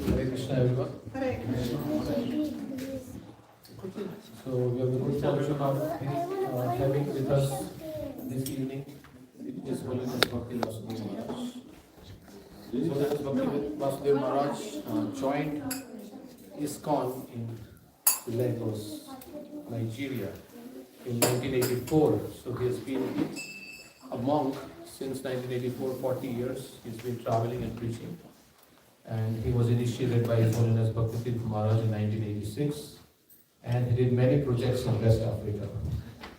Hare Krishna, everyone. Hare Krishna. So we have the good fortune of having with us this evening His Holiness Bhakti Vasudeva Maharaj. His Holiness Bhakti Vasudeva Maharaj joined ISKCON in Lagos, Nigeria in 1984. So he has been a monk since 1984, 40 years. He's been traveling and preaching. And he was initiated by His Holiness Bhakti Maharaj in 1986. And he did many projects in West Africa.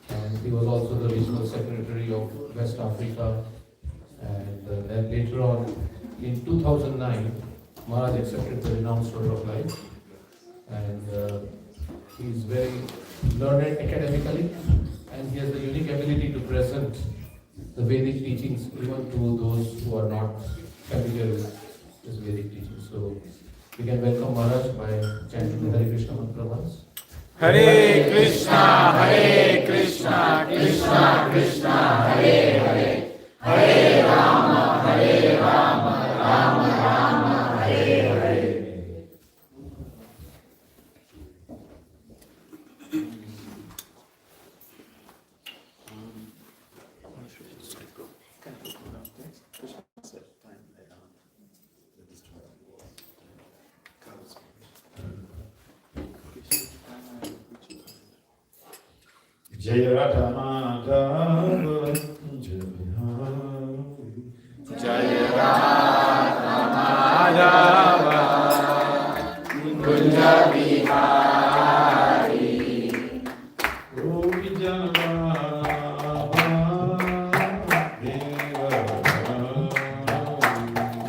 And he was also the regional secretary of West Africa. And then later on, in 2009, Maharaj accepted the renounced order of life. And he is very learned academically. And he has the unique ability to present the Vedic teachings even to those who are not familiar with this Vedic teaching. So we can welcome Maharaj by chanting the Hare Krishna mantra once. Hare Krishna, Krishna Krishna, Hare Hare, Hare Rama, Rama Rama, Hare Hare. Jaya Radha Madhava Jaya Radha Madhava Kunja Bihari Gopi Janavallabha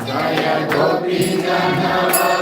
Jaya Gopi Janavallabha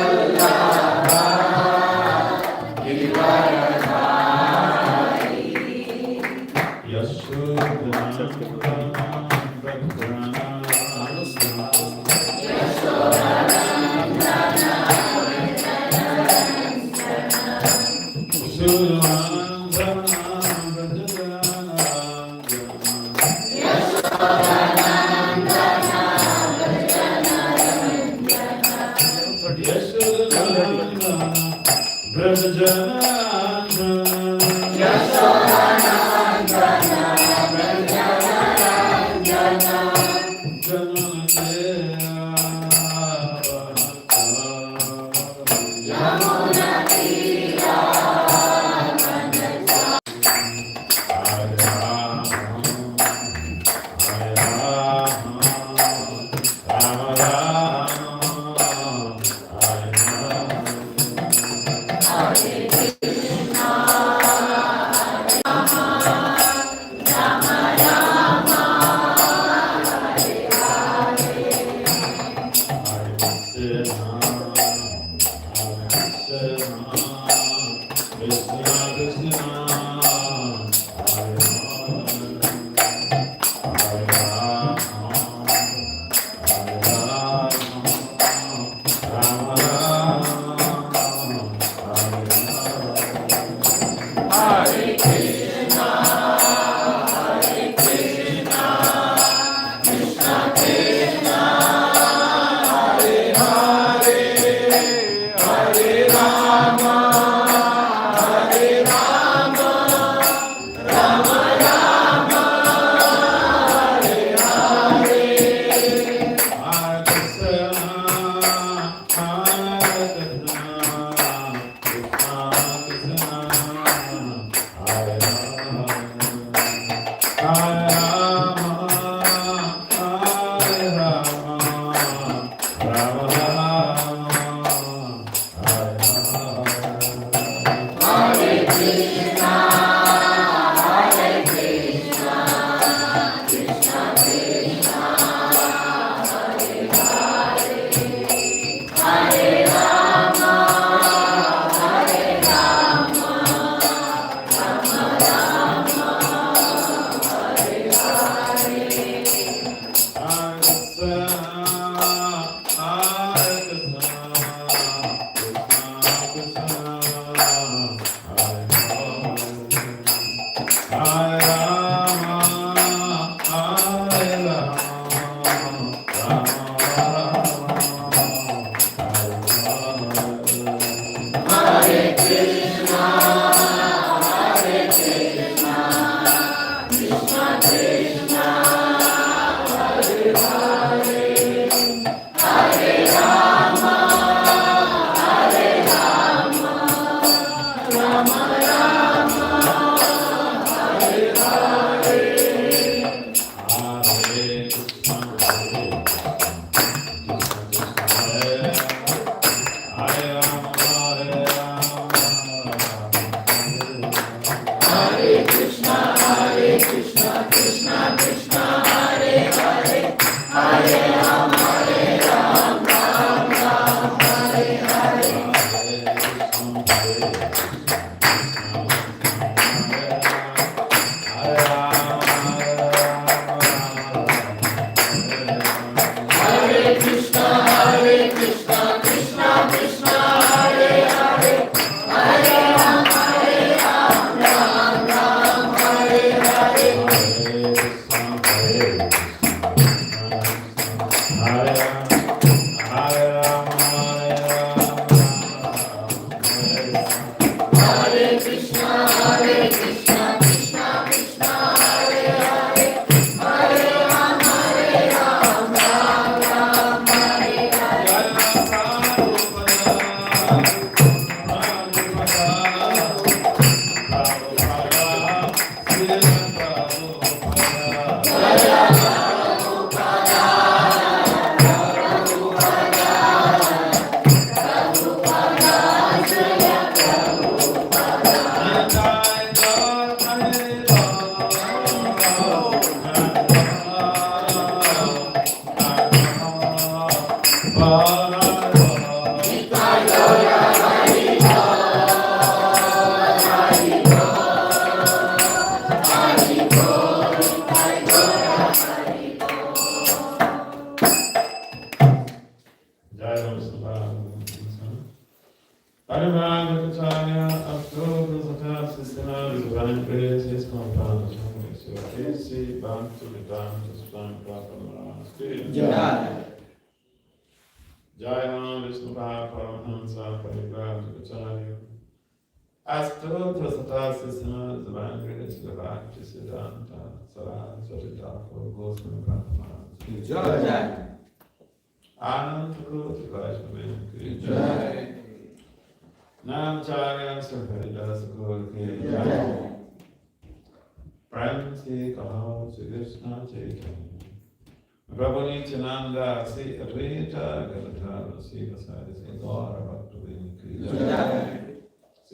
Prabhu Nityananda, Sri Advaita Gadadhara, Sri Vasudeva, Sri Gaura Bhakti,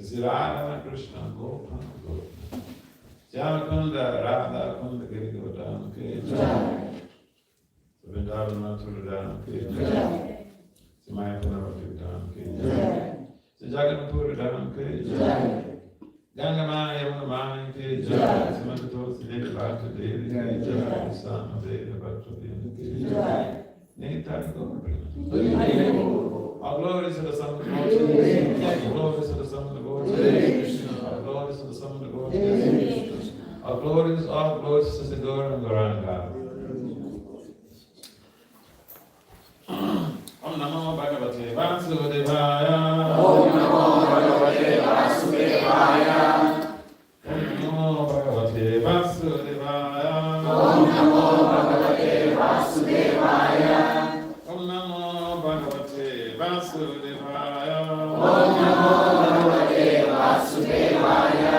Sri Radha Krishna Gopal Gopal, Syamakunda Radha Kunda Giri Govardhana Ki Jai, Vrindavan Mathura Ki Jai, Sri Mayapura Bhakti Dham Ki Jai, Sri Jagannathpura Dham Ki Jai, Gangamaya Yamuna Ki Jai, Sri Mangato Sri Devi Bhakti Devi Ki Jai, Samadeva Bhakti Ki Jai, Nitya Gaura. All glories to the Son of the Lord Jesus. All glories to the Son of the Lord Jesus. All glories to the Son of the Lord Jesus. All glories to the Gaur and Gauranga. Om Namo Bhagavate Vasudevaya. Om Namo Bhagavate Vasudevaya. Om Namo Bhagavate Vasudevaya. Om Namo Bhagavate Vasudevaya. Om Namo Bhagavate Vasudevaya. Om Namo Bhagavate Vasudevaya.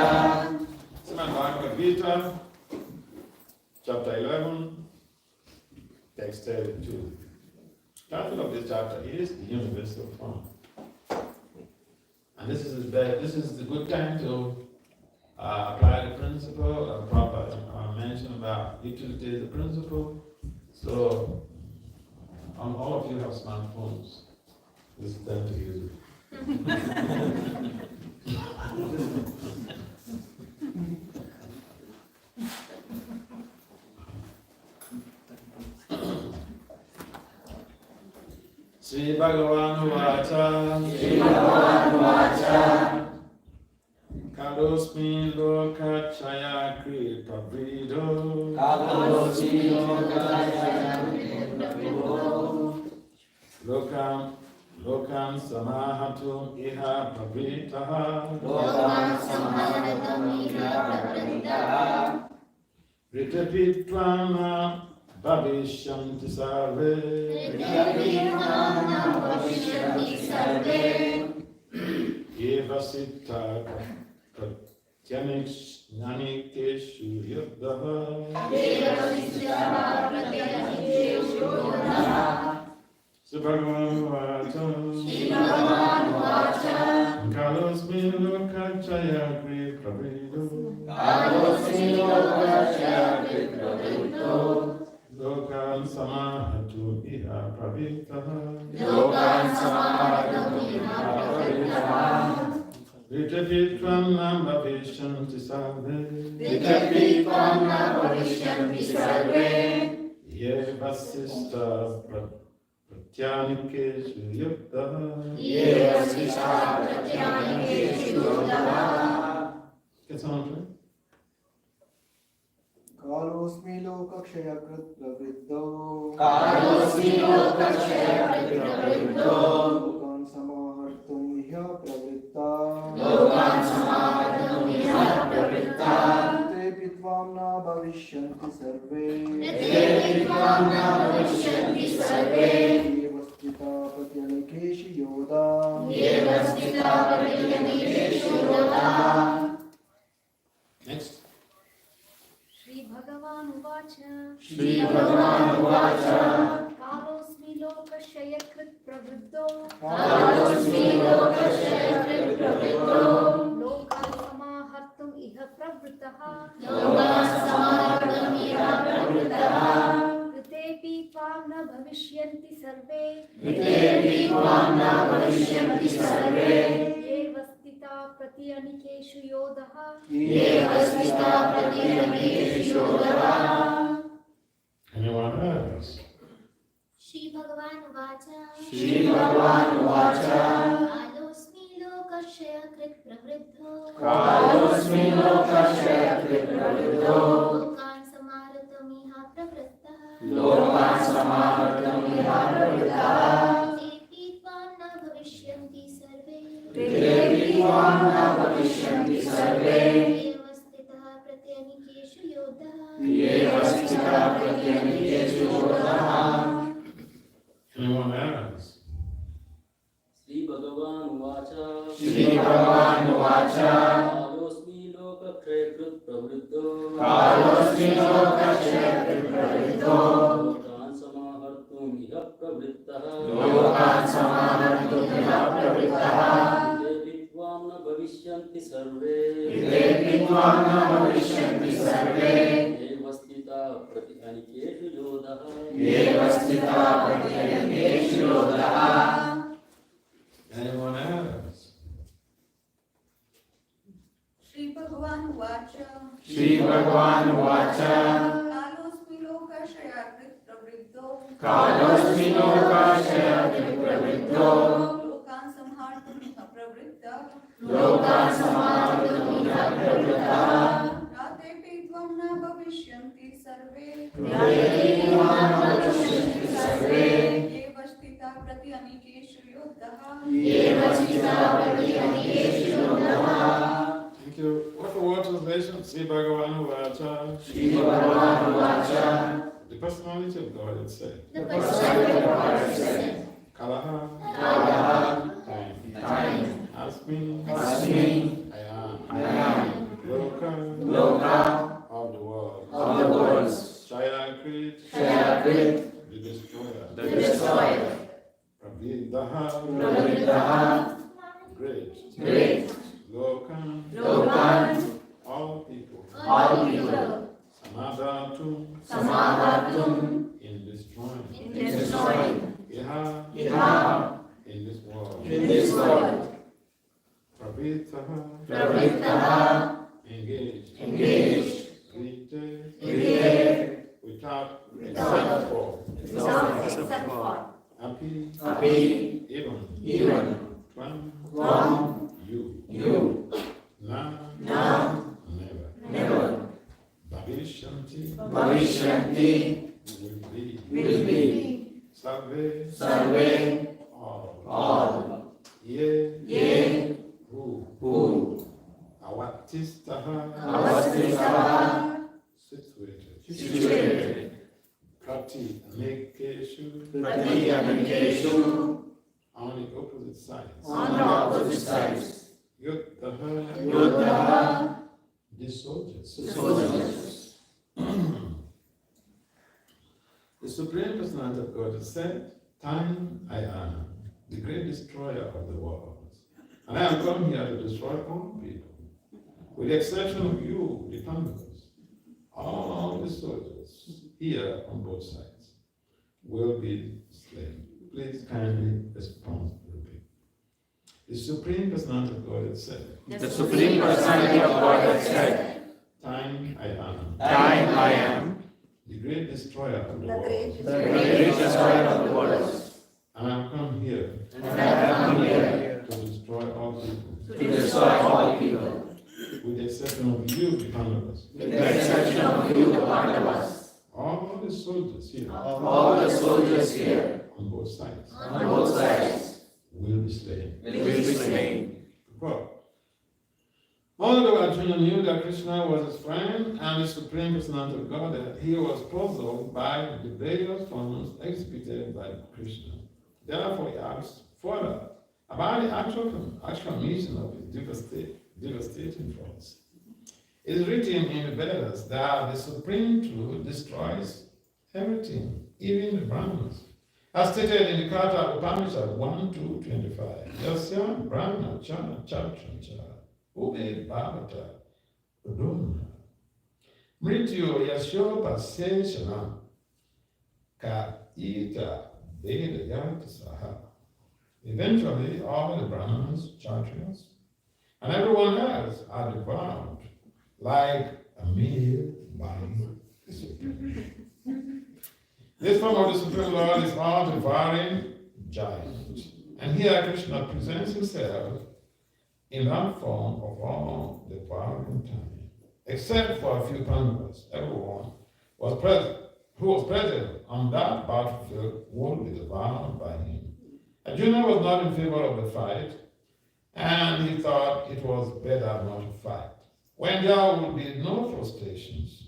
Srimad Bhagavad Gita, chapter 11, text 32. The title of this chapter is the universal form. And this is the good time to apply the principle of proper mention about utility of the principle. So, all of you have smartphones. This is time to use it. Sri Bhagavan Vacha. Sri Bhagavan Vacha. Kalosmi Loka Chaya Kripa Vrido. Kalosmi Loka Chaya Kripa Vrido. Lokam Samahatum Iha Pavritaha. Lokam Samahatum Iha Pavritaha. Ritapitvam Bhavishyanti Sarve. Ritapitvam Bhavishyanti Sarve. Eva Siddha Pratyamikeshu Yudhaha. Eva Siddha Pratyamikeshu Yudhaha. Sri Bhagavan Vacha. Sri Bhagavan Vacha. Kalosmi Loka Chaya Kripa Vrido. Kalosmi Loka Chaya Kripa Vrido. Lokam Samahatum Iha Pravitaha. Lokam Samahatum Iha Pravitaha. Ritapitvam Bhavishyanti Sarve. Ritapitvam Bhavishyanti Sarve. Eva Siddha Pratyamikeshu Yudhaha. Eva Siddha Pratyamikeshu Yudhaha. Get someone to कालोस्मि लोकक्षयकृत् प्रवृद्धो Kalosmi Loka Chaya Kripa Vrido. लोकान् समाहर्तुम् इह प्रवृत्ता Lokam Samahatum Iha Pravritta. तेऽपि त्वां न भविष्यन्ति सर्वे Ritapitvam Bhavishyanti Sarve. एव स्थिता प्रत्यनेकेषु योधा Eva Siddha Pratyamikeshu Yudhaha. Next. Shri Bhagavan Uvacha. Shri Bhagavan Vacha. Kalosmi Lokashayakrit Pravriddho. Kalosmi Loka Chaya Kripa Vrido. Lokan Samahartum Iha Pravrittaha. Lokam Samahatum Iha Pravrittaha. Kritepi Tvam na Bhavishyanti Sarve. Ritapitvam Bhavishyanti Sarve. Eva Stita Pratyanikeshu Yodaha. Eva Siddha Pratyamikeshu Yudhaha. Anyone else? Shri Bhagavan Uvacha. Shri Bhagavan Vacha. Kalosmi Lokashayakrit Pravriddho. Kalosmi Loka Chaya Kripa Vrido. Lokan Samahatum Iha Pravrittaha. Lokam Samahatum Iha Pravrittaha. Tepi Tvam na Bhavishyanti Sarve. Ritapitvam Bhavishyanti Sarve. Eva Stitha Pratyamikeshu Yodaha. Eva Siddha Pratyamikeshu Yudhaha. Anyone else? Shri Bhagavan Vacha. Shri Bhagavan Vacha. Kalosmi Loka Chaya Kripa Vrido. Kalosmi Loka Chaya Kripa Vrido. Lokam लोकान् समाहर्तुं यः प्रवृत्तः ते विद्वान् न भविष्यन्ति सर्वे ते विद्वान् न भविष्यन्ति सर्वे एव स्थिता प्रति अनिकेषु योधः एव स्थिता प्रत्यनीकेषु योधः. Anyone else? श्री भगवान उवाच श्रीभगवानुवाच कालोऽस्मि लोकक्षयाकृत् प्रवृद्धो कालोऽस्मि लोकाशयाकृत् प्रवृद्धो लोकान् संहार्तुमिह प्रवृत्तः लोकान् समाहर्तुमिह प्रवृत्तः रातेऽपि त्वं न भविष्यन्ति सर्वे प्रत्यनीकेषु सर्वे एव स्थिता प्रति अनिकेषु योद्धः एव स्थिता प्रत्यनीकेषु योधः. Thank you. What the word translation? Sri Bhagavanuvacha. श्रीभगवानुवाच The personality of God is said. The personality of God is said. Kalaha. Time. Time. Asmi. Asmi. I am. I am. Loka. Loka. Of the world. Of the worlds. Shayakrit. Shayakrit. The destroyer. The destroyer. Pravidaha. Pravridaha. Great. Great. Lokan. Lokan. All people. All people. Samadhatum. Samahartum. In destroying. In destroying. Iha. Iha. In this world. In this world. Pravitaha. Pravridaha. Engaged. Engaged. Greeted. Greeted. Without Without for. except for Happy. Happy. Even. Even. Twan. From. You. You. Now. Now. Never. Never. Bhavishanti. Bhavishanti. Will be. Will be. Sarve. Sarve. All. All. Ye. Ye. Who. Who. Avatistaha. Avastitaha. Situated. Situated. Prati. Nekeshu. Pratyanikeshu. On the opposite sides. On the opposite sides. Yuttaha. Yoddhaha. The soldiers. Soldiers. The Supreme Personality of God has said, Time I am, the great destroyer of the world. And I am come here to destroy all people. With the exception of you, the conquerors, all the soldiers here on both sides will be slain. Please kindly respond to the people. The Supreme Personality of God has said, The Supreme Personality of God has said, Time I am, Time I am, the great destroyer of the the world. great the great destroyer of the world. And I have come here And I have come here to destroy all people, to destroy all people, with the exception of you, the conquerors. with the exception of you, the Pandavas. All the soldiers here All the soldiers here, on both sides on both sides, will be slain. will be slain. Well, although Arjuna knew that Krishna was his friend and the Supreme Personality of God, he was puzzled by the various forms exhibited by Krishna. Therefore, he asked further about the actual mission of his devastating force. It is written in the Vedas that the Supreme Truth destroys everything, even the Brahmins. As stated in the Katha Upanishad 1-25, Yasya Brahma Chana Chatrancha Ube Bhavata Udumna Mrityu Yashopa Seshana Ka Ita Vedayata Saha. Eventually, all the Brahmins, Kshatriyas, and everyone else are devoured like a meal by the Supreme. This form of the Supreme Lord is all-devouring giant. And here Krishna presents himself in that form of all-devouring time. Except for a few Pandavas, everyone was present, who was present on that battlefield would be devoured by him. Arjuna was not in favor of the fight, and he thought it was better not to fight. When there would be no frustrations,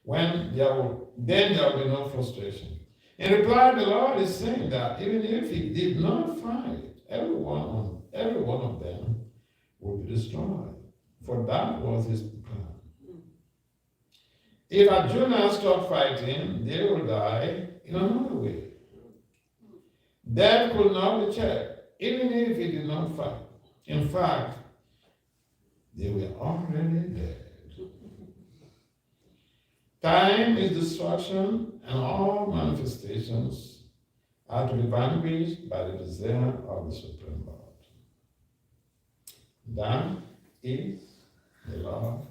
then there will be no frustration. In reply, the Lord is saying that even if he did not fight, every one of them would be destroyed, for that was his plan. If Arjuna stopped fighting, they will die in another way. Death could not be checked, even if it did not fight. In fact, they were already dead. Time is destruction, and all manifestations are to be vanquished by the desire of the Supreme Lord. That is the law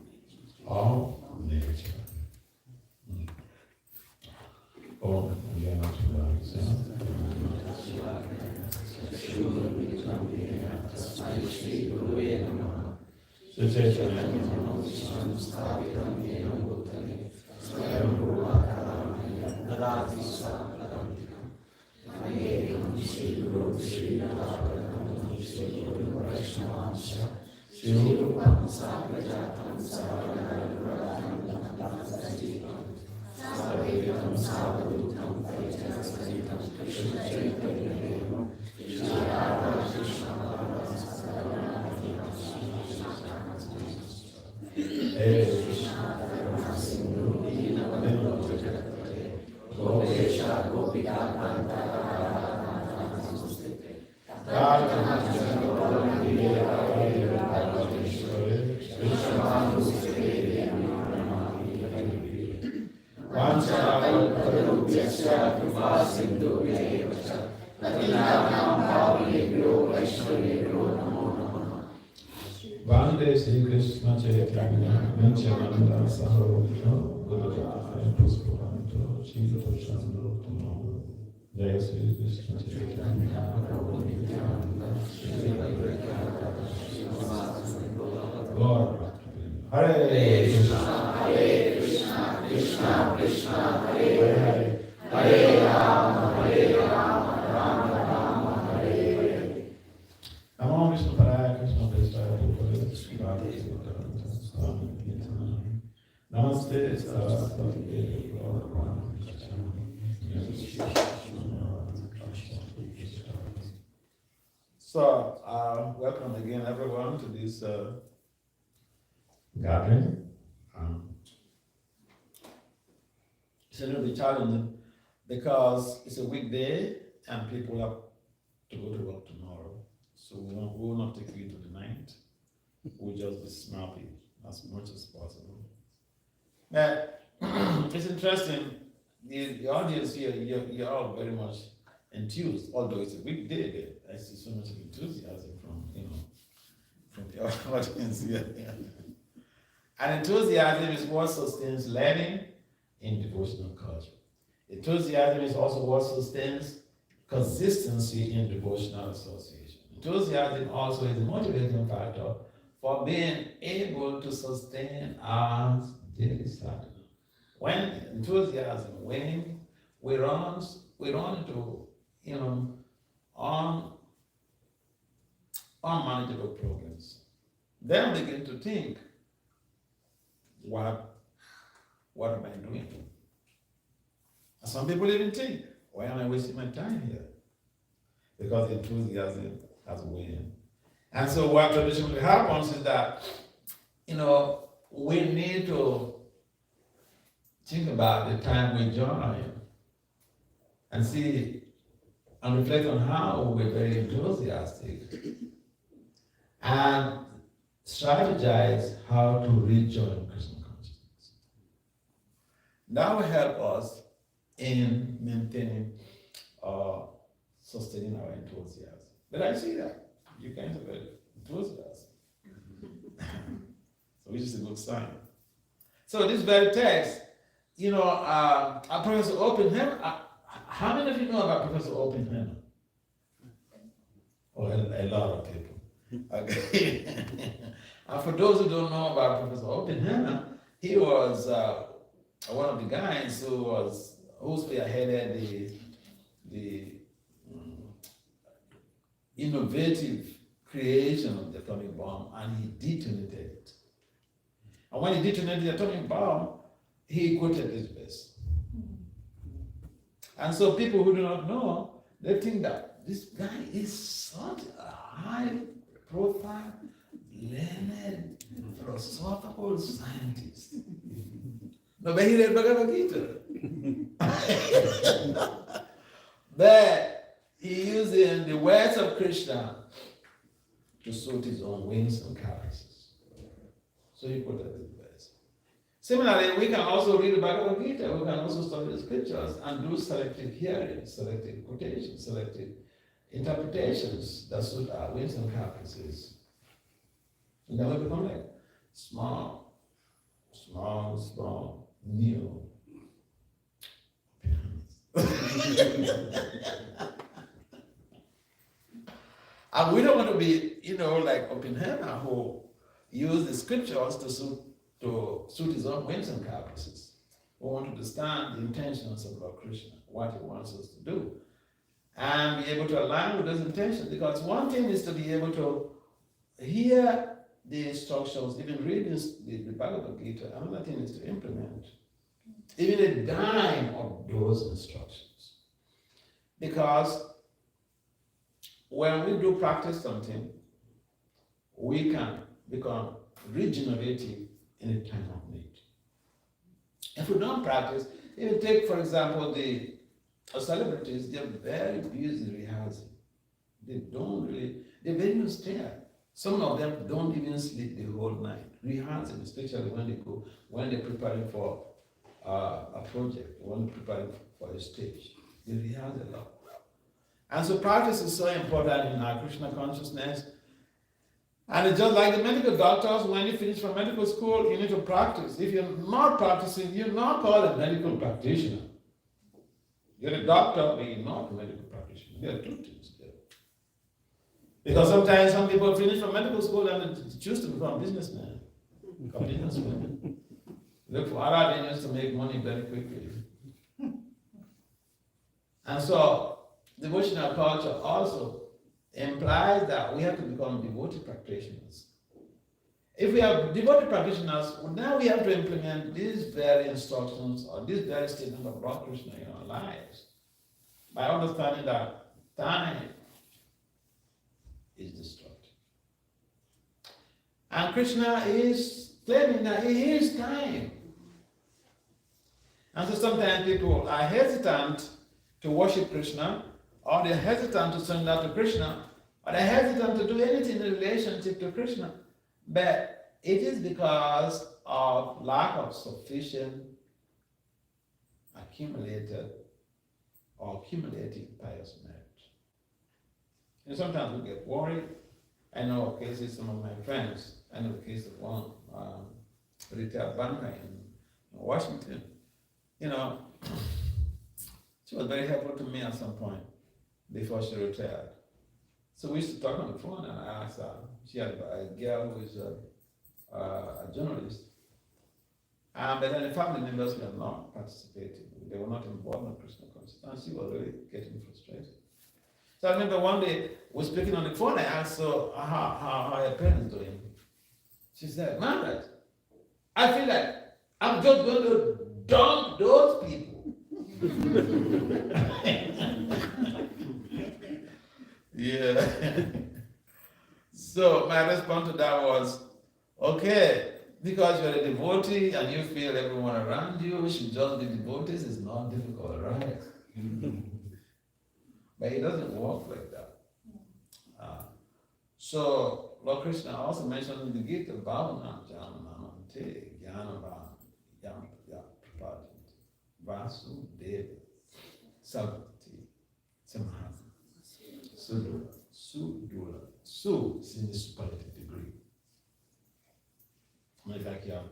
of nature. Om Yana Vande Sri Krishna Chaitanya Nityananda Saharvata Gurudata Puspavanto Srila Prabhupada Jaya Sri Krishna Chaitanya Prabhu Nityananda Lord Hare Krishna Krishna Krishna Hare Hare Hare Rama Rama Rama Hare Hare Namo Vishnu Padaya Krishna Prestaya Bhakti Swami Namaste Saraswati So, welcome again everyone to this gathering. It's a little bit challenging because it's a weekday and people have to go to work tomorrow. So we will not take you to the night. We'll just be snappy as much as possible. But it's interesting, the audience here, you're all very much enthused, although it's a weekday day. I see so much enthusiasm from the audience here. And enthusiasm is what sustains learning in devotional culture. Enthusiasm is also what sustains consistency in devotional association. Enthusiasm also is a motivating factor for being able to sustain our daily sadhana. When enthusiasm wanes, we run into unmanageable problems. Then we begin to think, what am I doing? And some people even think, why am I wasting my time here? Because enthusiasm has waned. And so what traditionally happens is that, we need to think about the time we join and see and reflect on how we're very enthusiastic and strategize how to rejoin Krishna consciousness. That will help us in maintaining sustaining our enthusiasm. But I see that you guys are very enthusiastic. So which is a good sign. So this very text, Professor Oppenheimer, how many of you know about Professor Oppenheimer? Oh, a lot of people. Okay. And for those who don't know about Professor Oppenheimer, he was one of the guys who spearheaded the innovative creation of the atomic bomb, and he detonated it. And when he detonated the atomic bomb, he quoted this verse. And so people who do not know, they think that this guy is such a high-profile, learned, philosophical scientist. No, but he read Bhagavad Gita. But he using the words of Krishna to suit his own whims and caprices. So he put that in verse. Similarly, we can also read the Bhagavad Gita, we can also study the scriptures and do selective hearing, selective quotations, selective interpretations that suit our whims and caprices. And then we become like small, new. And we don't want to be, like Oppenheimer who use the scriptures to suit his own whims and caprices. We want to understand the intentions of Lord Krishna, what he wants us to do, and be able to align with those intentions. Because one thing is to be able to hear the instructions, even read the Bhagavad Gita. Another thing is to implement even a dime of those instructions. Because when we do practice something, we can become regenerative in a time of need. If we don't practice, even take, for example, the celebrities, they're very busy rehearsing. They're very austere. Some of them don't even sleep the whole night, rehearsing, especially when they're preparing for a project, when they're preparing for a stage. They rehearse a lot. And so practice is so important in our Krishna consciousness. And it's just like the medical doctors, when you finish from medical school, you need to practice. If you're not practicing, you're not called a medical practitioner. You're a doctor, but you're not a medical practitioner. There are two things there. Because sometimes some people finish from medical school and they choose to become businessmen, become businesswomen. Look for other avenues to make money very quickly. And so, devotional culture also implies that we have to become devotee practitioners. If we are devotee practitioners, now we have to implement these very instructions or these very statements of Lord Krishna in our lives by understanding that time is destructive. And Krishna is claiming that he is time. And so sometimes people are hesitant to worship Krishna, or they're hesitant to surrender to Krishna, or they're hesitant to do anything in relationship to Krishna. But it is because of lack of sufficient accumulated or accumulating pious merit. And sometimes we get worried. I know cases, some of my friends, I know the case of one retired banker in Washington. She was very helpful to me at some point before she retired. So we used to talk on the phone, and I asked her, she had a girl who is a journalist, but then the family members were not participating. They were not involved in Krishna consciousness, and she was really getting frustrated. So I remember one day, we were speaking on the phone, I asked her, how are your parents doing? She said, Margaret, I feel like I'm just going to dump those people. Yeah. So my response to that was, okay, because you're a devotee and you feel everyone around you should just be devotees, it's not difficult, right? But it doesn't work like that. So Lord Krishna also mentioned in the Gita, Bhavana Janamante Jnanava Yampapadant Vasudeva Sabhati Samahati Sudula. Su is in the superlative degree. Like you have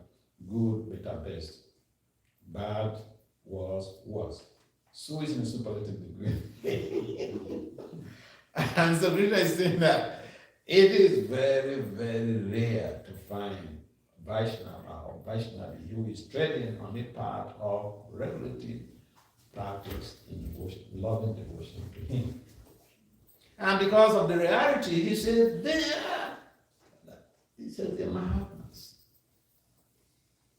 good, better, best. Bad, worse. Su is in the superlative degree. And so Krishna is saying that it is very, very rare to find Vaishnava or Vaishnavi who is treading on the path of regulative practice in devotion, loving devotion to him. And because of the rarity, he says, they're Mahatmas.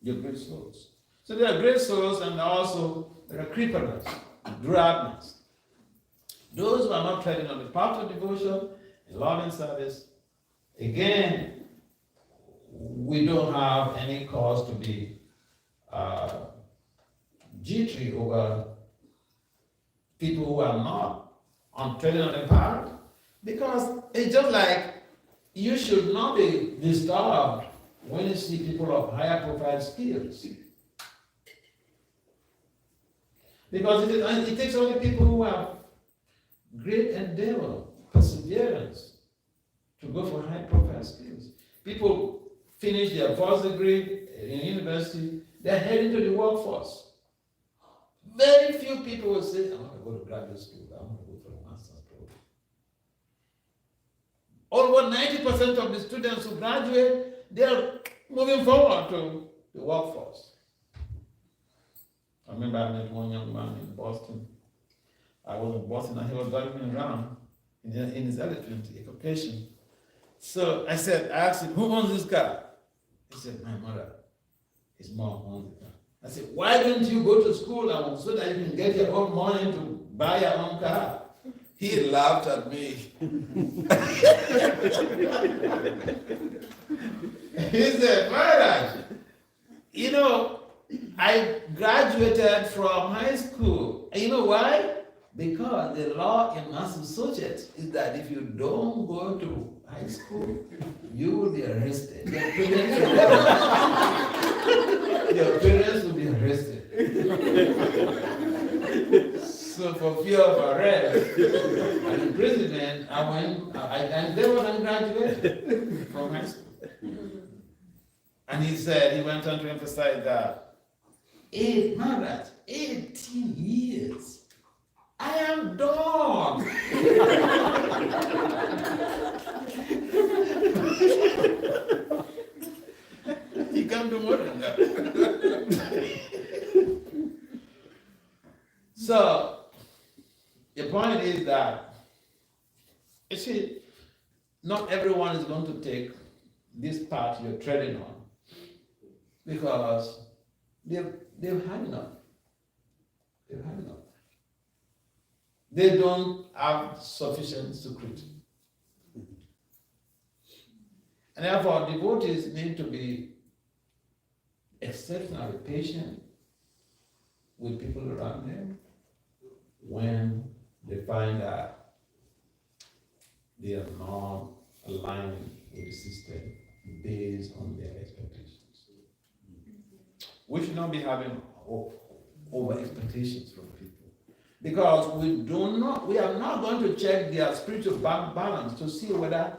They're great souls. So there are great souls, and also there are Kripanas, Duratmas. Those who are not treading on the path of devotion and loving service, again, we don't have any cause to be jittery over people who are not on treading on the path? Because it's just like you should not be disturbed when you see people of higher profile skills. Because it takes only people who have great endeavor, perseverance, to go for high profile skills. People finish their first degree in university, they're heading to the workforce. Very few people will say, I want to go to graduate school, I want to go for a master's program. Over 90% of the students who graduate, they're moving forward to the workforce. I remember I met one young man in Boston. I was in Boston and he was driving me around in his electric occupation. So I asked him, who owns this car? He said, my mother. His mom owns the car. I said, why don't you go to school so that you can get your own money to buy your own car? He laughed at me. He said, Maharaj, you know, I graduated from high school. And you know why? Because the law in Massachusetts is that if you don't go to high school, you will be arrested. Your parents will be arrested. So for fear of arrest and imprisonment, I never graduated from high school. And he said, he went on to emphasize that, Maharaj, 18 years. I am done. He can't do more than that. So, the point is that, you see, not everyone is going to take this path you're treading on because they've had enough. They've had enough. They don't have sufficient security. And therefore, devotees need to be exceptionally patient with people around them when they find that they are not aligned with the system based on their expectations. We should not be having over expectations from people. Because we are not going to check their spiritual balance to see whether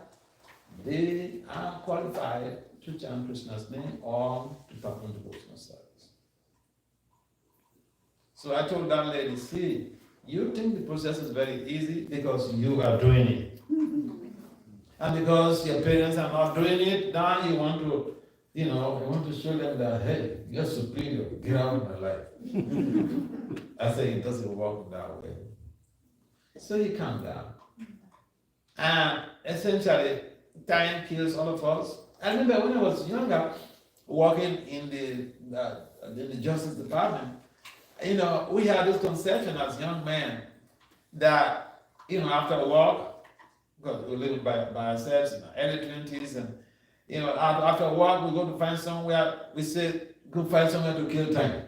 they are qualified to chant Krishna's name or to perform devotional service. So I told that lady, see, you think the process is very easy because you are doing it. And because your parents are not doing it, now you want to, you want to show them that, hey, you're superior, get out of my life. I say it doesn't work that way. So you calm down. And essentially, time kills all of us. I remember when I was younger, working in the Justice Department, we had this conception as young men that, after work, because we live by ourselves in our early 20s, and, after work, we go to find somewhere, we say, go find somewhere to kill time.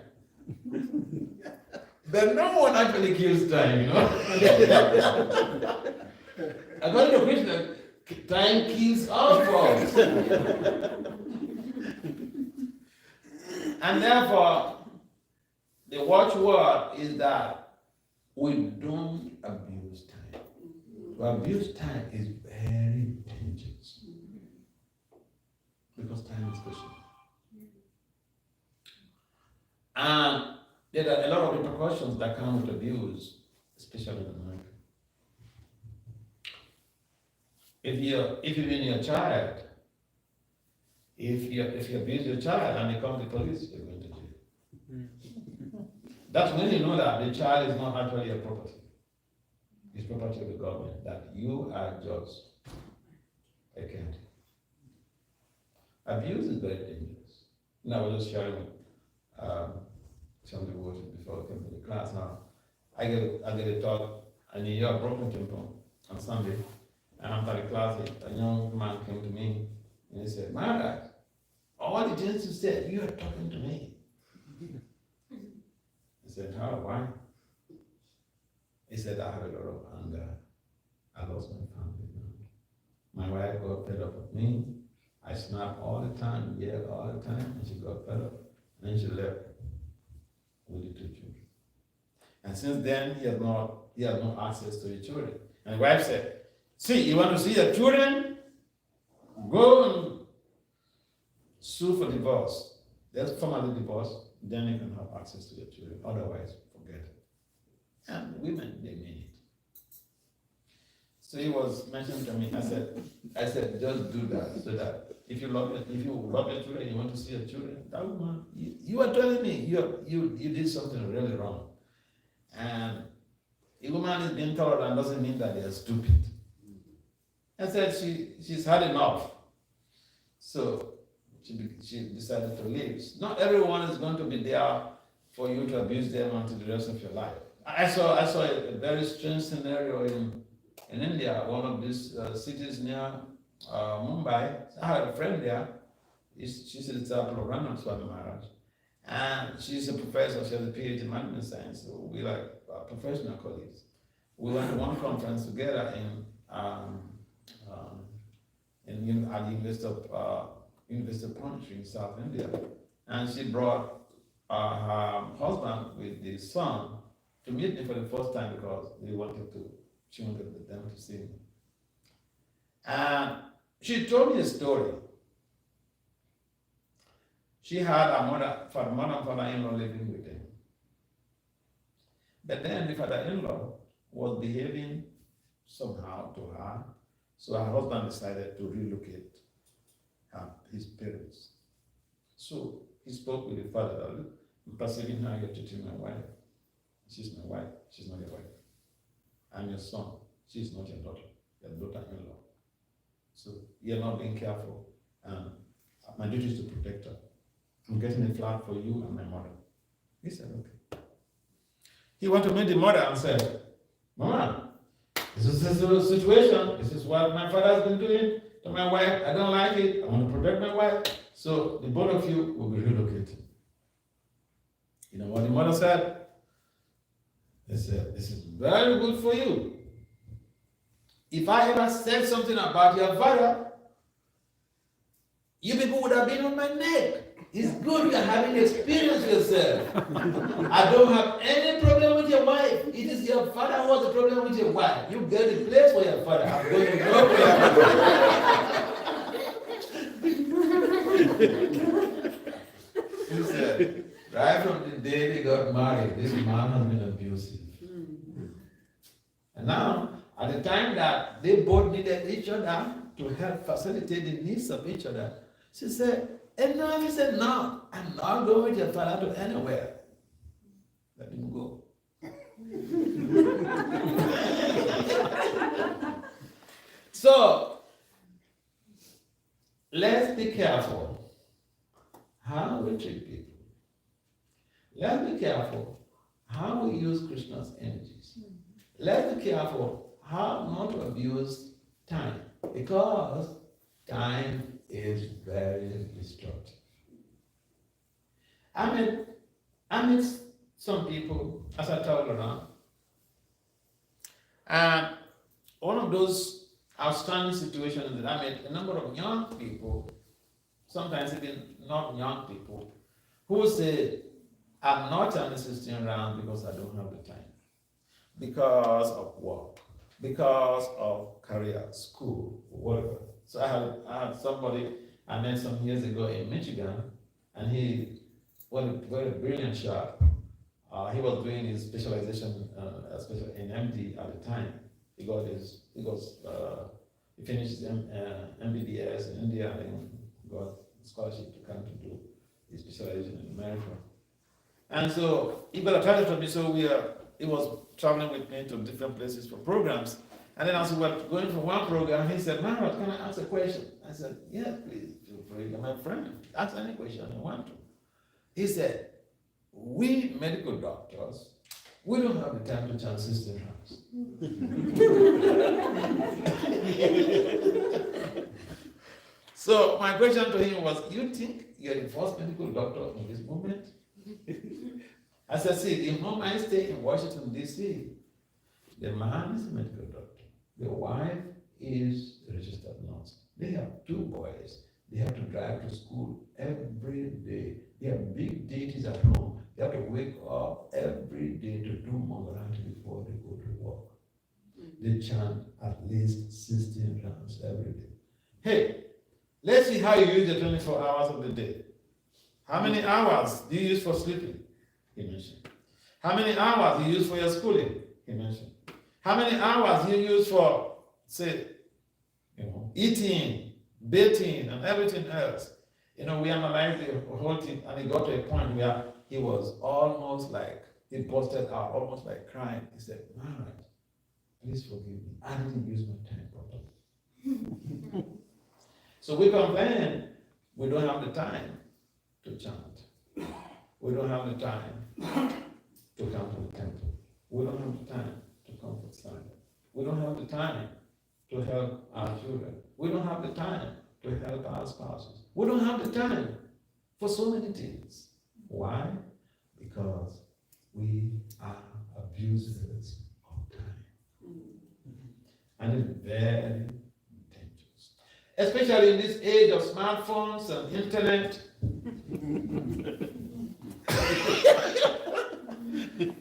But no one actually kills time, According to Krishna, time kills all forms. And therefore, the watchword is that we don't abuse time. To abuse time is very dangerous. Because time is precious. And there are a lot of repercussions that come with abuse, especially in America. If you mean your child, if you abuse your child and they come to police, you're going to jail. That's when you know that the child is not actually your property. It's property of the government, that you are just a candy. Abuse is very dangerous. I was just sharing some devotion before I came to the class. Now, I get a talk in New York, Broken Temple, on Sunday. And after the class, a young man came to me and he said, Maharaj, all the things you said, you are talking to me. I said, how? Why? He said, I have a lot of anger My wife got fed up with me. I snapped all the time, yelled all the time, and she got fed up. And then she left with the two children. And since then, he has no access to the children. And the wife said, see, you want to see your children? Go and sue for divorce. Let's formally divorce, then you can have access to your children. Otherwise, forget it. And women, they mean it. So he was mentioning to me, I said, just do that, so that if you love your children, you want to see your children, that woman, you are telling me you did something really wrong. And a woman is being tolerant doesn't mean that they are stupid. I said she's had enough. So she decided to leave. Not everyone is going to be there for you to abuse them until the rest of your life. I saw a very strange scenario in India, one of these cities near Mumbai. I had a friend there. She's a disciple of Swami Maharaj. And she's a professor, she has a PhD in management science, so we like professional colleagues. We went to one conference together at the University of Pondicherry in South India. And she brought her husband with the son to meet me for the first time because she wanted them to see me. And she told me a story. She had a mother and father-in-law living with them. But then the father-in-law was behaving somehow to her, so her husband decided to relocate his parents. So he spoke with the father, I'm perceiving her, you're treating my wife. She's my wife, she's not your wife. I'm your son, she's not your daughter, your daughter-in-law. So you're not being careful, and my duty is to protect her. I'm getting a flat for you and my mother. He said, okay. He went to meet the mother and said, Mama, this is the situation. This is what my father has been doing to my wife. I don't like it. I want to protect my wife. So the both of you will be relocated. You know what the mother said? They said, this is very good for you. If I ever said something about your father, you people would have been on my neck. It's good you are having experience yourself. I don't have any problem with your wife. It is your father who has a problem with your wife. You get a place for your father. I'm going to go for your father. He said, right from the day they got married, this man has been abusive. And now, at the time that they both needed each other to help facilitate the needs of each other, she said, and now he said, no, I'm not going with your father to anywhere. Let him go. So, let's be careful how we treat people. Let's be careful how we use Krishna's energies. Let's be careful how not to abuse time, because time is very destructive. I meet some people, as I told around, and one of those outstanding situations that I met a number of young people, sometimes even not young people, who say, I'm not assisting around because I don't have the time, because of work, because of career, school, whatever. So I had somebody I met some years ago in Michigan, and he was a very brilliant shot. He was doing his specialization in MD at the time. He finished his MBBS in India, and then got a scholarship to come to do his specialization in America. And so he got attracted to me, so he was traveling with me to different places for programs. And then as we were going from one program, he said, Maharaj, can I ask a question? I said, yes, please, feel free. You're my friend. Ask any question you want to. He said, we medical doctors, we don't have the time to chant sister house. So my question to him was, you think you're the first medical doctor in this movement? I said, see, the home I stay in Washington, D.C., the man is a medical doctor. The wife is a registered nurse. They have 2 boys. They have to drive to school every day. They have big deities at home. They have to wake up every day to do Mangaranti before they go to work. They chant at least 16 rounds every day. Hey, let's see how you use the 24 hours of the day. How many hours do you use for sleeping? He mentioned. How many hours do you use for your schooling? He mentioned. How many hours do you use for, say, eating, bathing, and everything else? We analyzed the whole thing, and he got to a point where he was almost like, he busted out, almost like crying. He said, Maharaj, please forgive me. I didn't use my time properly. So we complain, we don't have the time to chant. We don't have the time to come to the temple. We don't have the time to come for Sunday. We don't have the time to help our children. We don't have the time to help our spouses. We don't have the time for so many things. Why? Because we are abusers of time. And it's very dangerous. Especially in this age of smartphones and internet.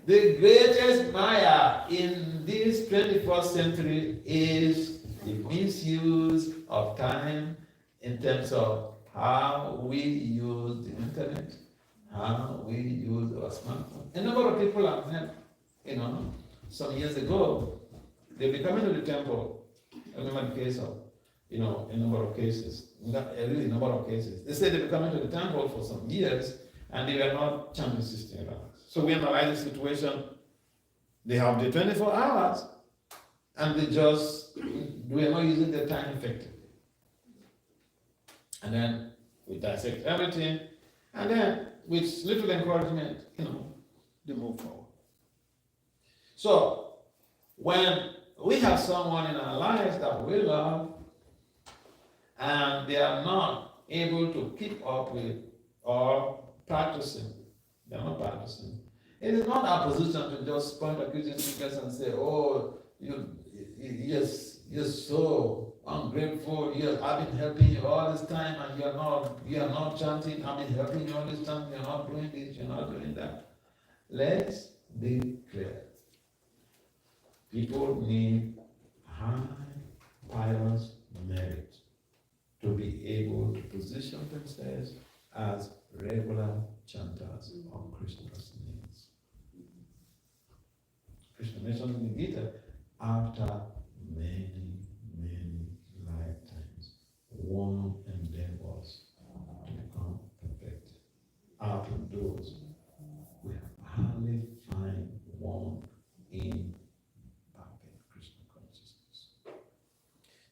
The greatest Maya in this 21st century is the misuse of time in terms of how we use the internet, how we use our smartphone. A number of people I've met, some years ago, they'll be coming to the temple. I remember the case of, a number of cases, really a number of cases. They said they'll be coming to the temple for some years, and they were not chanting 16 rounds. So we analyze the situation. They have the 24 hours, and we are not using their time effectively. And then we dissect everything, and then with little encouragement, they move forward. So when we have someone in our lives that we love, and they are not able to keep up with or practicing, they're not practicing. It is not our position to just point accusing fingers and say, oh, you're so ungrateful. I've been helping you all this time, and you're not chanting. I've been helping you all this time. You're not doing this. You're not doing that. Let's be clear. People need high pious merit to be able to position themselves as regular chanters of Krishna's names. Krishna mentioned in the Gita, after many, many lifetimes, one endeavors to become perfect. Out of those, we hardly find one in perfect Krishna consciousness.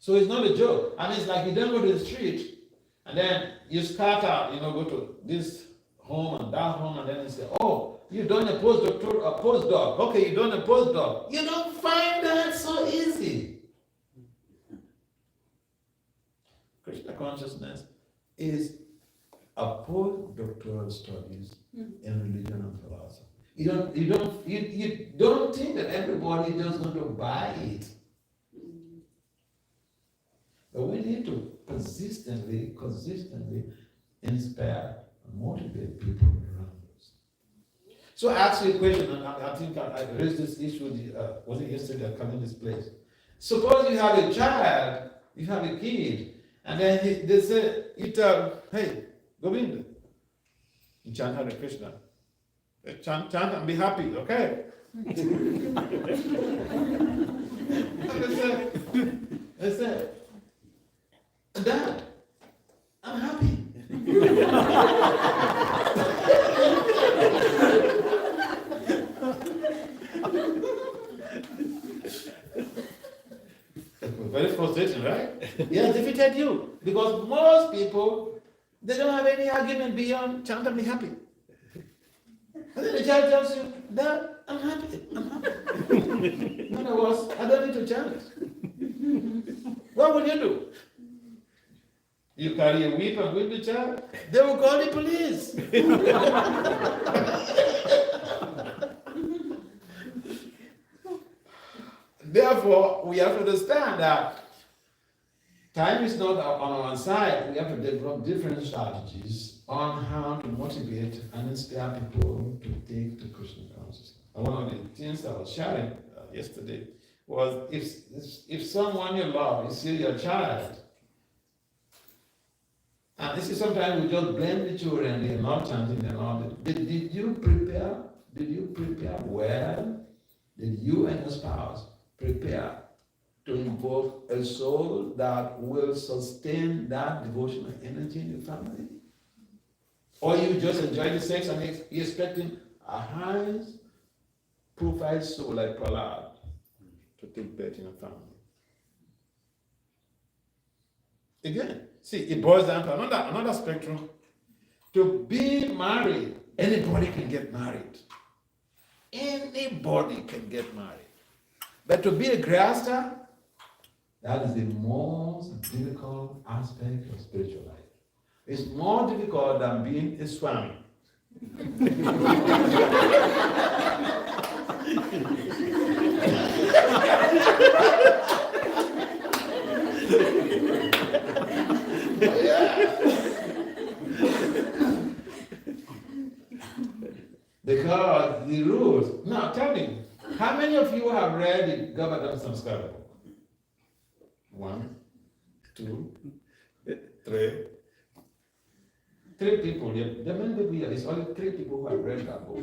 So it's not a joke. And it's like you don't go to the street and then you scatter, go to this home and that home, and then you say, oh, you've done a postdoc. Okay, you've done a postdoc. You don't find that so easy. Krishna consciousness is a postdoctoral studies in religion and philosophy. You don't think that everybody is just going to buy it. But we need to consistently inspire and motivate people around us. So I asked you a question, and I think I raised this issue, was it yesterday I come in this place? Suppose you have a child, you have a kid, and then they say, hey, Govinda, you chant Hare Krishna. Chant and be happy, okay? They say, Dad, I'm happy. Very frustrating, right? He has defeated you. Because most people, they don't have any argument beyond chant and be happy. And then the child tells you, Dad, I'm happy. In other words, I don't need to chant. What will you do? You carry a whip and whip the child? They will call the police. Therefore, we have to understand that time is not on one side. We have to develop different strategies on how to motivate and inspire people to take to Krishna consciousness. And one of the things I was sharing yesterday was if someone you love is still your child, and this is sometimes we just blame the children, they're not chanting and all that. Did you prepare? Did you prepare well? Did you and your spouse prepare to invoke a soul that will sustain that devotional energy in your family? Or you just enjoy the sex and you're expecting a high profile soul like Prahlad to take birth in a family? Again, see, it boils down to another spectrum. To be married, anybody can get married. Anybody can get married. But to be a grihastha, that is the most difficult aspect of spiritual life. It's more difficult than being a Swami. Because the rules. Now tell me, how many of you have read the Gavardhan Samskara book? 1, 2, 3. 3 people. The main book here is only 3 people who have read that book.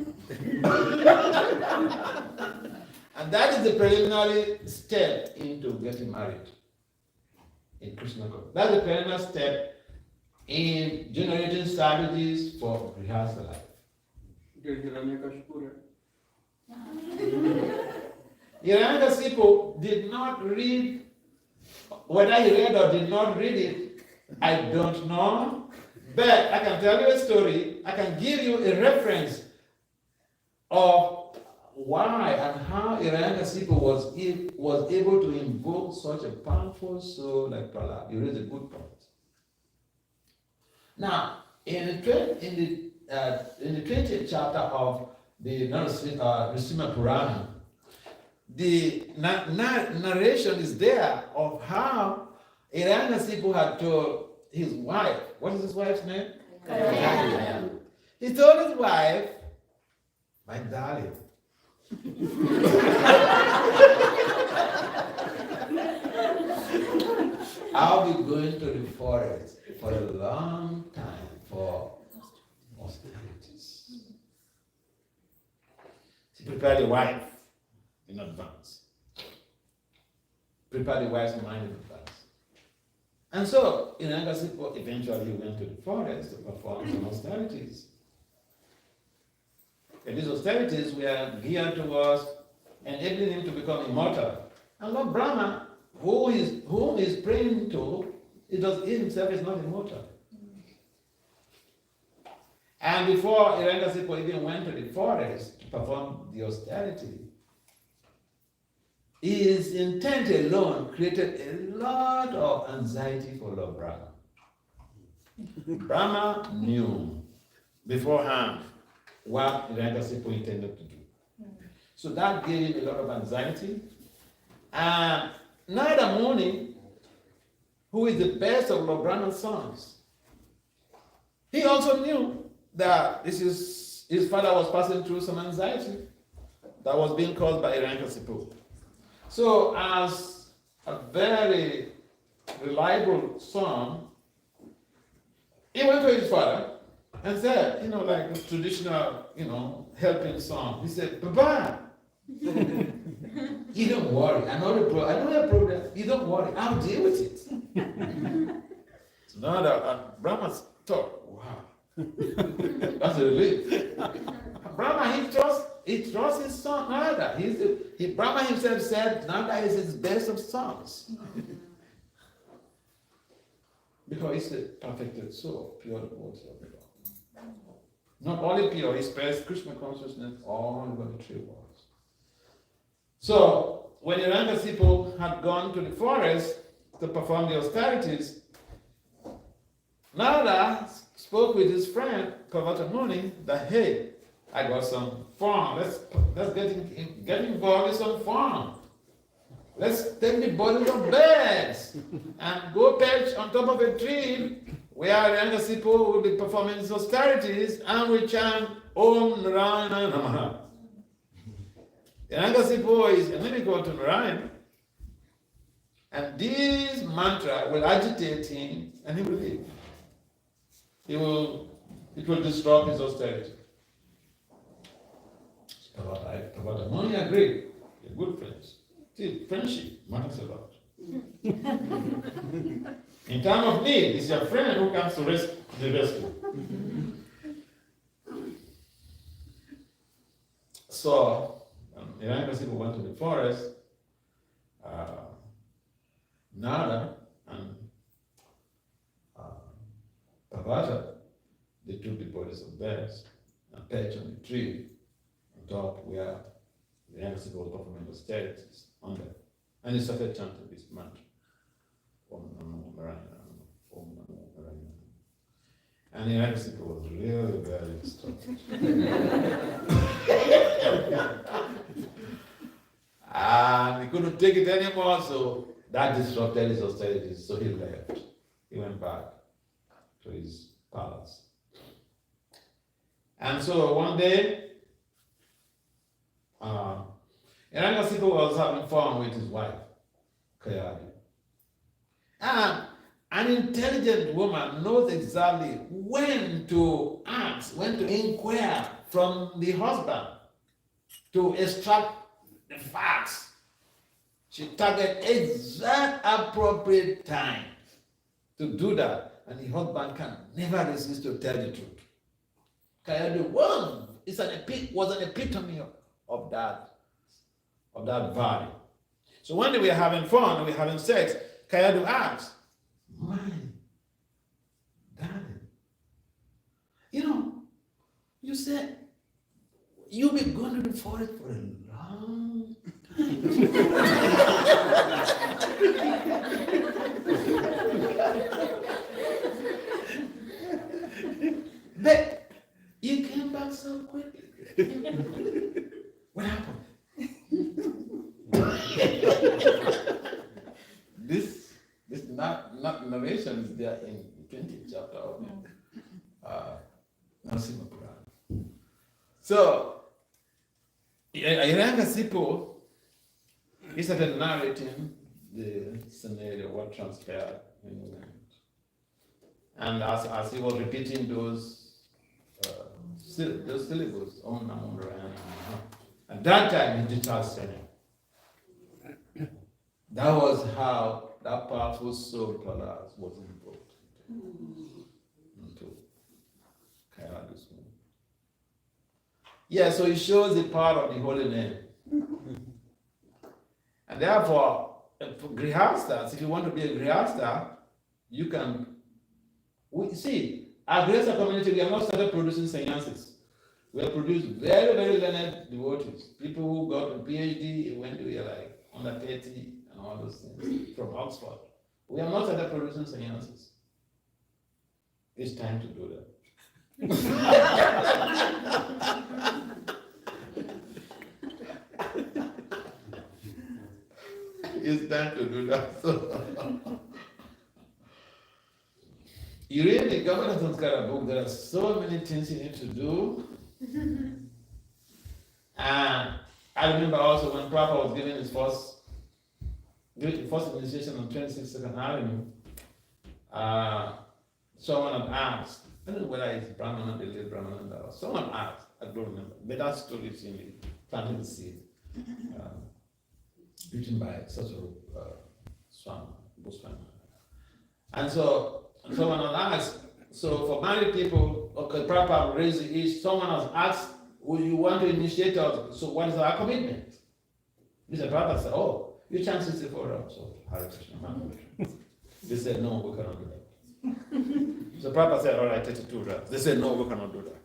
And that is the preliminary step into getting married in Krishna consciousness. That's the preliminary step in generating strategies for rehearsal life. Hiranyakashipu did not read, whether he read or did not read it, I don't know. But I can tell you a story, I can give you a reference of why and how Hiranyakashipu was able to invoke such a powerful soul like Prahlad. You raise a good point. Now, in the 20th chapter of the Nrsimha Purana, the narration is there of how Hiranyakashipu had told his wife, what is his wife's name? Katha. He told his wife, my darling, I'll be going to the forest for a long time for austerities. She prepared the wife in advance. Prepared the wife's mind in advance. And so, Hiranyakashipu eventually went to the forest to perform some austerities. And these austerities were geared towards enabling him to become immortal. And Lord Brahma, whom he's praying to, he himself is not immortal. And before Hiranyakashipu even went to the forest to perform the austerity, his intent alone created a lot of anxiety for Lord Brahma. Brahma knew beforehand what Hiranyakashipu intended to do. So that gave him a lot of anxiety. And Narada Muni, who is the best of Lord Brahma's sons, he also knew that his father was passing through some anxiety that was being caused by Hiranyakashipu. So as a very reliable son, he went to his father and said, like the traditional, helping son. He said, Papa, you don't worry. I don't have a problem. You don't worry. I'll deal with it. So now that Brahma thought, wow, that's a relief. Brahma, he trusts his son Narada. Brahma himself said Narada is his best of sons. Because he's a perfected soul, pure devotee of God. Not only pure, he spreads Krishna consciousness all over the 3 worlds. So, when Hiranyakashipu had gone to the forest to perform the austerities, Narada spoke with his friend Parvata Muni that, hey, I got some fun. Let's get involved in some fun. Let's take the bodies of birds and go perch on top of a tree where younger people will be performing these austerities and we chant Om Narayana Namaha. Younger people is a miracle to Narayan, and this mantra will agitate him and he will leave. It will disrupt his austerity. Prabhupada only agree. They're good friends. See, friendship matters a lot. In time of need, it's your friend who comes to the rescue. So, Iranga people went to the forest. Nada and Prabhupada, they took the bodies of birds and perched on the tree on top where the young people were performing austerities on them. And he started chanting this mantra. Om Namo Narayana, Om Namo Narayana. And the young people was really very disturbed. And he couldn't take it anymore, so that disrupted his austerities, so he left. He went back to his palace. And so one day, Iranga was having fun with his wife, Kayadi. And an intelligent woman knows exactly when to ask, when to inquire from the husband to extract the facts. She targets exact appropriate time to do that, and the husband can never resist to tell the truth. Kayadu was an epitome of that value. So one day we are having fun, we are having sex. Kayadu asks, "My darling, you said you've been going to the forest for a long time." But you came back so quickly. What happened? This narration is there in 20th chapter of Narasimha Purana. So, Hiranyakasipu, he started narrating the scenario, what transpired when he went. And as he was repeating those syllables, Om Namo Narayana, at that time he did not say it. That was how that powerful soul palace was invoked into Kayala's womb. Yeah, so it shows the power of the holy name. And therefore, for grihastas, if you want to be a grihasta, you can. See, our Grihasta community, we have not started producing sannyasis. We have produced very, very learned devotees. People who got a PhD, went to like under 30 and all those things from Oxford. We have not started producing sannyasis. It's time to do that. It's time to do that. So, you read the Governor Sanskara book, there are so many things you need to do. And I remember also when Prabhupada was giving his first initiation on 26th Avenue, someone had asked, I don't know whether it's Brahmana, the late Brahmana, or someone asked, I don't remember, but that story is in the planting the seed, written by such a Swami, Swami. And so someone had asked, so for married people, okay, Prabhupada raised the age, someone has asked, will you want to initiate us? So what is our commitment? Mr. Prabhupada said, oh, you chant 64 rounds. So Hare Krishna. They said, no, we cannot do that. So Prabhupada said, all right, 32 rounds. They said, no, we cannot do that.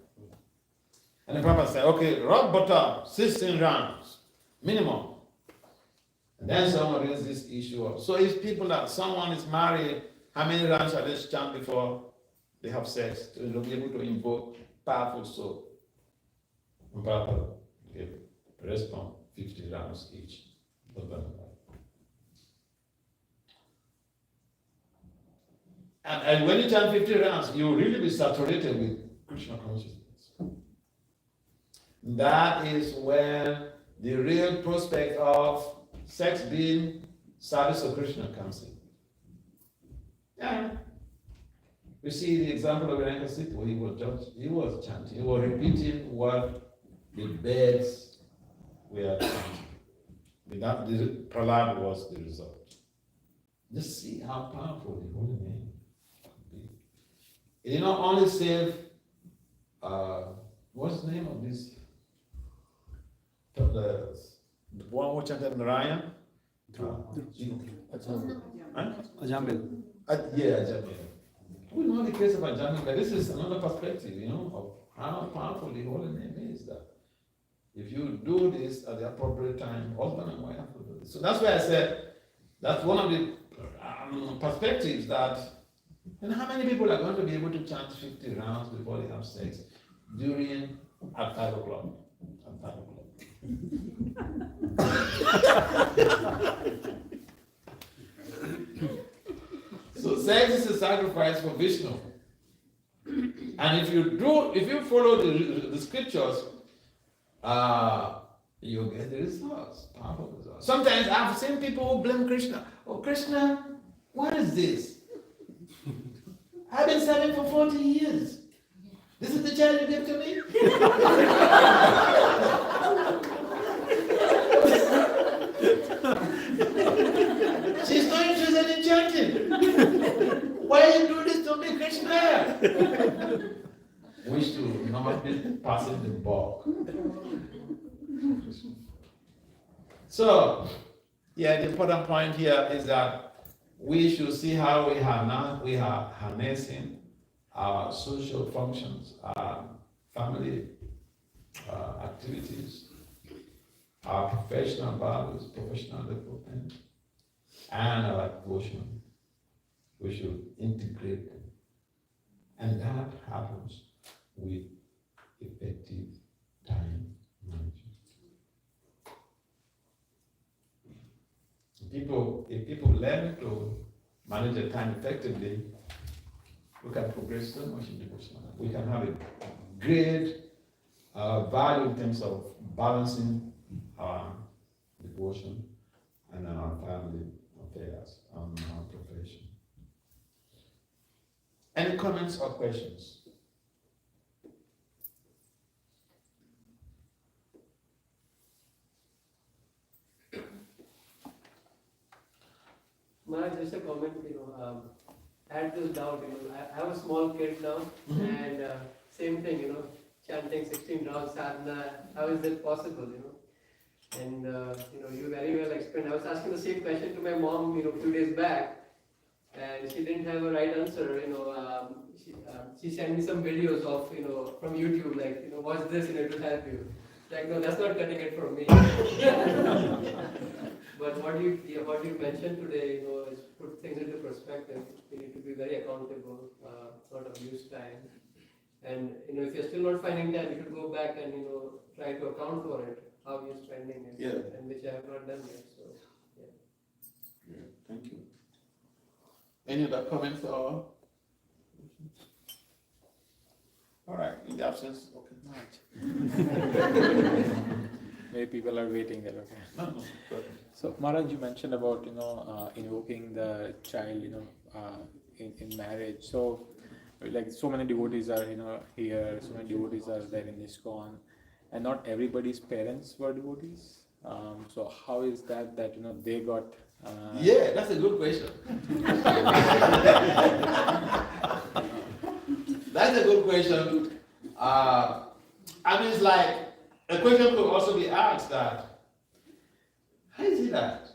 And the Prabhupada said, okay, rock bottom, 16 rounds, minimum. And then someone raised this issue of, so if someone is married, how many rounds shall they chant before they have sex to be able to invoke powerful soul? And Prabhupada gave a response, 50 rounds each. And when you chant 50 rounds, you will really be saturated with Krishna consciousness. That is when the real prospect of sex being service of Krishna comes in. Yeah. We see the example of Venkasita where he was chanting, he was repeating what the birds were chanting. That the Prahlad was the result. Just see how powerful the holy name can be. It did not only save, what's the name of this? The one who chanted Narayan? Ajamil. Yeah, Ajamil. We know the case of Ajamil, but this is another perspective, of how powerful the holy name is. That if you do this at the appropriate time, husband and wife will do this. So that's why I said that's one of the perspectives that, how many people are going to be able to chant 50 rounds before they have sex at 5 o'clock? At 5 o'clock. So sex is a sacrifice for Vishnu. And if you follow the scriptures, you get the results, powerful results. Sometimes I've seen people who blame Krishna. Oh, Krishna, what is this? I've been serving for 40 years. This is the child you gave to me? She's not interested in chanting. Why you do this to me, Krishna? Wish to not be passing the buck. So, the important point here is that we should see how we are harnessing our social functions, our family activities, our professional values, professional development, and our devotion. We should integrate them. And that happens with effective time management. If people learn to manage their time effectively, we can progress so much in devotion. We can have a great value in terms of balancing our devotion and our family affairs and our profession. Any comments or questions? Maharaj, just a comment, I had this doubt, I have a small kid now, and same thing, chanting 16 rounds sadhana, how is that possible, And, you very well explained. I was asking the same question to my mom, a few days back, and she didn't have a right answer, she sent me some videos of, from YouTube, like, watch this, to help you. Like, no, that's not cutting it for me. But what you mentioned today, is put things into perspective. We need to be very accountable, not abuse time. And, if you're still not finding time, you should go back and, try to account for it, how you're spending it, and which I have not done yet. So, Yeah, thank you. Any other comments or? All right, in the absence, okay. Maybe people are waiting there, okay. No, So Maharaj, you mentioned about, invoking the child, in marriage. So, like so many devotees are, here, so many devotees are there in ISKCON, and not everybody's parents were devotees. So how is that, they got... Yeah, that's a good question. That's a good question. It's like, a question could also be asked that, how is it that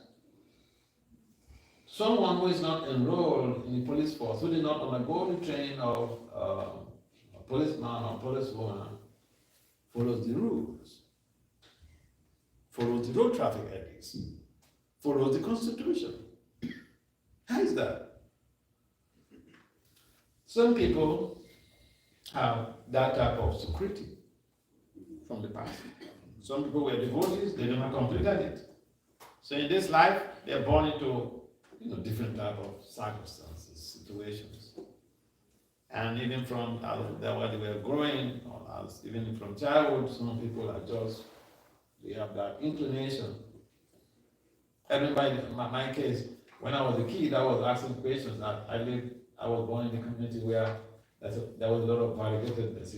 someone who is not enrolled in the police force, who did not undergo the training of a policeman or policewoman, follows the rules, follows the road traffic ethics, follows the Constitution? How is that? Some people have that type of security from the past. Some people were devotees, they never completed it. So in this life, they're born into different type of circumstances, situations. And even from what they were growing, or even from childhood, some people are just, they have that inclination. Everybody, my case, when I was a kid, I was asking questions. I was born in a community where there was a lot of variegatedness,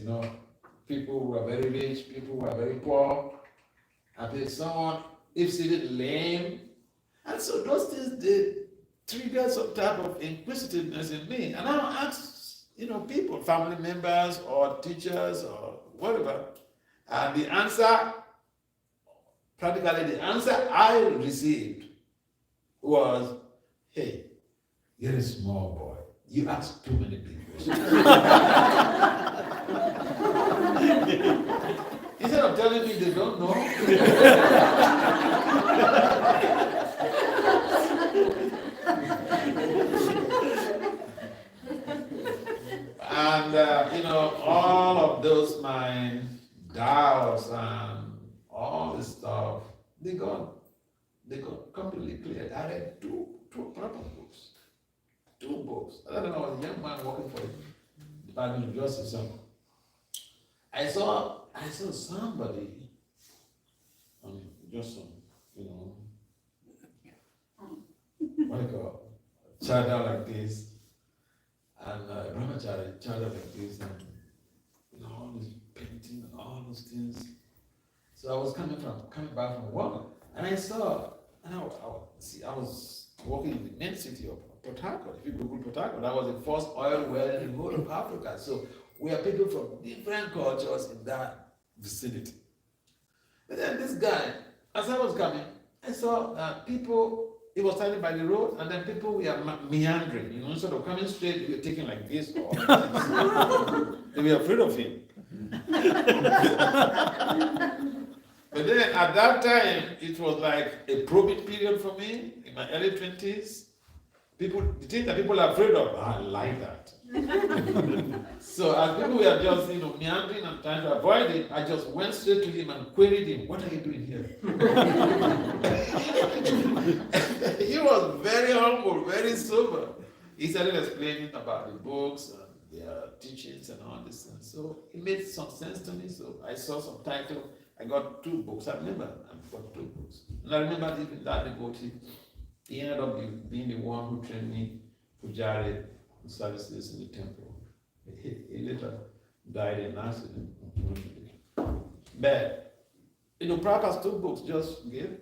People who were very rich, people who were very poor, and someone, if seated, lame. And so those things, they triggered some type of inquisitiveness in me. And I asked, people, family members or teachers or whatever. And practically the answer I received was, hey, you're a small boy. You ask too many big questions. Instead of telling me they don't know. And, all of those my doubts and all this stuff, they got completely clear. I read two proper books. 2 books. I don't know, I was a young man working for the Department of Justice. So I saw somebody, just some, what do you call it? Child out like this, and brahmachari, child out like this, and all this painting and all those things. So I was coming back from work, and I saw, and I was working in the main city of Port Harcourt. If you Google Port Harcourt, that was the first oil well in the whole of Africa. So we are people from different cultures in that vicinity. But then this guy, as I was coming, I saw people, he was standing by the road, and then people were meandering, instead of coming straight, they were taking like this or like this. They were afraid of him. But then at that time, it was like a probing period for me in my early 20s. The things that people are afraid of, I like that. So as people were just, meandering and trying to avoid it, I just went straight to him and queried him, what are you doing here? He was very humble, very sober. He started explaining about the books and their teachings and all this. And so it made some sense to me. So I saw some title. I got 2 books. I remember I got 2 books. And I remember even that devotee, he ended up being the one who trained me Pujari services in the temple. He later died in an accident. But, Prabhupada's 2 books just give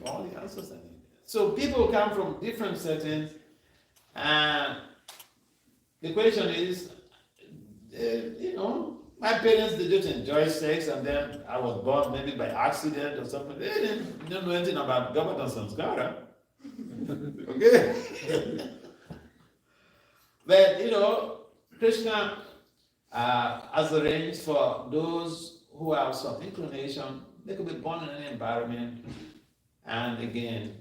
all the answers I need. So people come from different settings, and the question is, my parents, they just enjoy sex, and then I was born maybe by accident or something. They didn't know anything about Gopata Samskara. Okay? But, Krishna has arranged for those who have some inclination, they could be born in any environment, and again,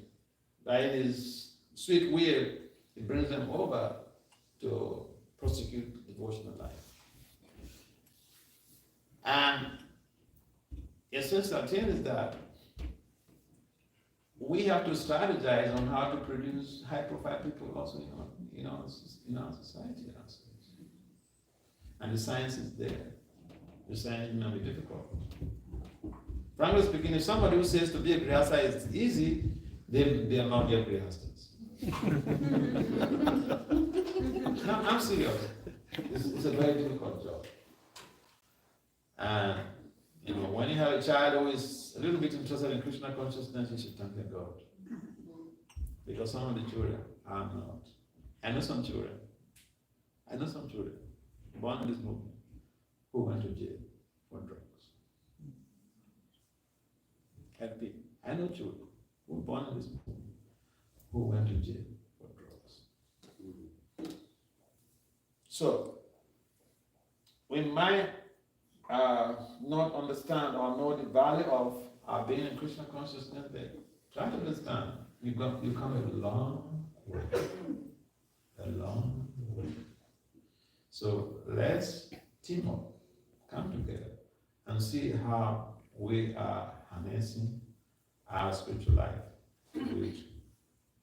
by his sweet will, he brings them over to prosecute devotional life. And the essential thing is that we have to strategize on how to produce high-profile people also in our society. And the science is there. The science may be difficult. Frankly speaking, if somebody who says to be a grihastha is easy, they are not yet grihasthas. No, I'm serious. It's a very difficult job. And when you have a child who is a little bit interested in Krishna consciousness, you should thank God. Because some of the children are not. I know some children born in this movement who went to jail for drugs. LP. I know children who were born in this movement who went to jail for drugs. So, we might not understand or know the value of being in Krishna consciousness, but try to understand, you've come a long way. A long way. So let's team up, come together, and see how we are harnessing our spiritual life with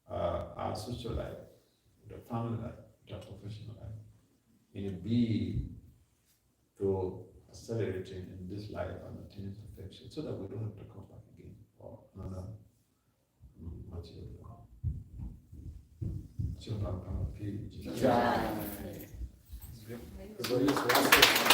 our our social life, with our family life, with our professional life. In a B, to accelerating in this life and attaining perfection, so that we don't have to come back again for another material. Srila Prabhupada ki jai. Jai.